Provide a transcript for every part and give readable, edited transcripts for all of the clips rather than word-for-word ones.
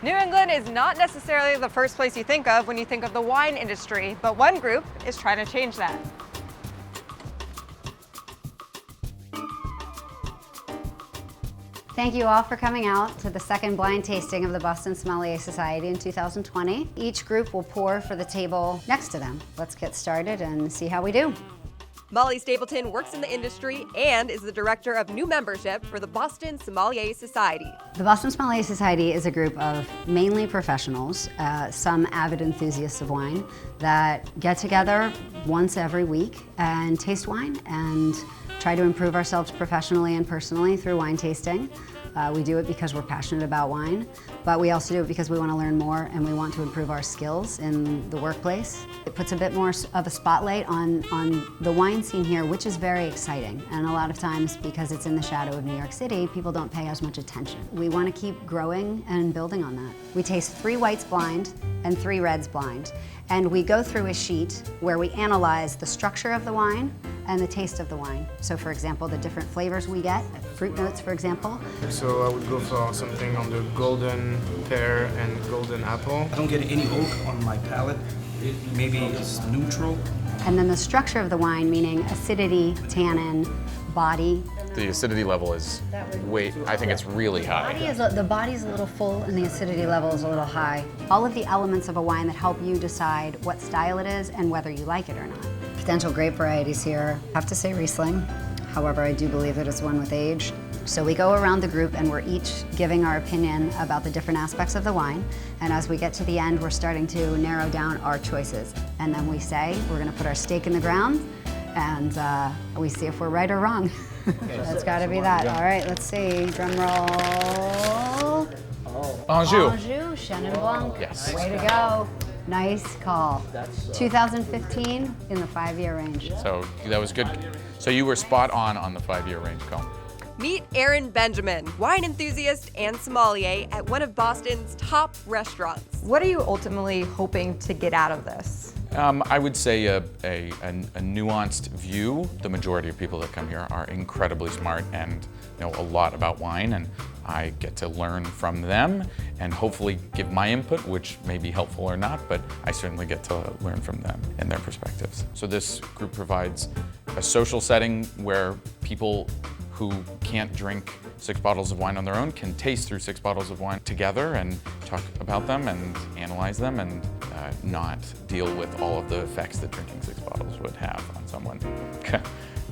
New England is not necessarily the first place you think of when you think of the wine industry, but one group is trying to change that. Thank you all for coming out to the second blind tasting of the Boston Sommelier Society in 2020. Each group will pour for the table next to them. Let's get started and see how we do. Molly Stapleton works in the industry and is the director of new membership for the Boston Sommelier Society. The Boston Sommelier Society is a group of mainly professionals, some avid enthusiasts of wine, that get together once every week and taste wine and try to improve ourselves professionally and personally through wine tasting. We do it because we're passionate about wine, but we also do it because we want to learn more and we want to improve our skills in the workplace. It puts a bit more of a spotlight on the wine scene here, which is very exciting. And a lot of times, because it's in the shadow of New York City, people don't pay as much attention. We want to keep growing and building on that. We taste 3 whites blind and 3 reds blind. And we go through a sheet where we analyze the structure of the wine and the taste of the wine. So for example, the different flavors we get, fruit notes for example. So I would go for something on the golden pear and golden apple. I don't get any oak on my palate. Maybe it's neutral. And then the structure of the wine, meaning acidity, tannin, body. The acidity level is I think it's really high. The body's a little full and the acidity level is a little high. All of the elements of a wine that help you decide what style it is and whether you like it or not. Potential grape varieties here. I have to say Riesling. However, I do believe that it's one with age. So we go around the group and we're each giving our opinion about the different aspects of the wine. And as we get to the end, we're starting to narrow down our choices. And then we say, we're gonna put our stake in the ground and we see if we're right or wrong. That's gotta be that. All right, let's see, drum roll. Anjou. Anjou, Chenin Blanc. Yes. Way to go. Nice call. 2015 in the 5-year range. So that was good. So you were spot on the 5-year range call. Meet Aaron Benjamin, wine enthusiast and sommelier at one of Boston's top restaurants. What are you ultimately hoping to get out of this? I would say a nuanced view. The majority of people that come here are incredibly smart and know a lot about wine, and I get to learn from them and hopefully give my input, which may be helpful or not, but I certainly get to learn from them and their perspectives. So this group provides a social setting where people who can't drink 6 bottles of wine on their own can taste through 6 bottles of wine together and talk about them and analyze them and not deal with all of the effects that drinking 6 bottles would have on someone.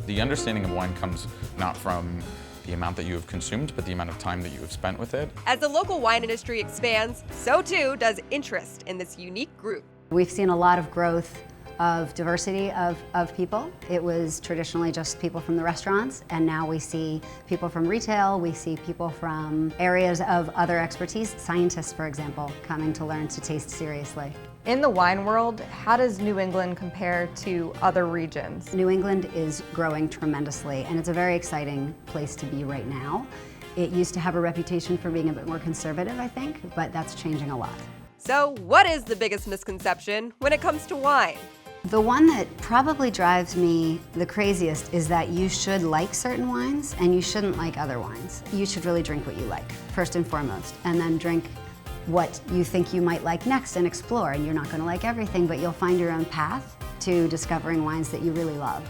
The understanding of wine comes not from the amount that you have consumed, but the amount of time that you have spent with it. As the local wine industry expands, so too does interest in this unique group. We've seen a lot of growth of diversity of people. It was traditionally just people from the restaurants, and now we see people from retail, we see people from areas of other expertise, scientists, for example, coming to learn to taste seriously. In the wine world, how does New England compare to other regions? New England is growing tremendously, and it's a very exciting place to be right now. It used to have a reputation for being a bit more conservative, I think, but that's changing a lot. So what is the biggest misconception when it comes to wine? The one that probably drives me the craziest is that you should like certain wines and you shouldn't like other wines. You should really drink what you like, first and foremost, and then drink what you think you might like next and explore. And you're not going to like everything, but you'll find your own path to discovering wines that you really love.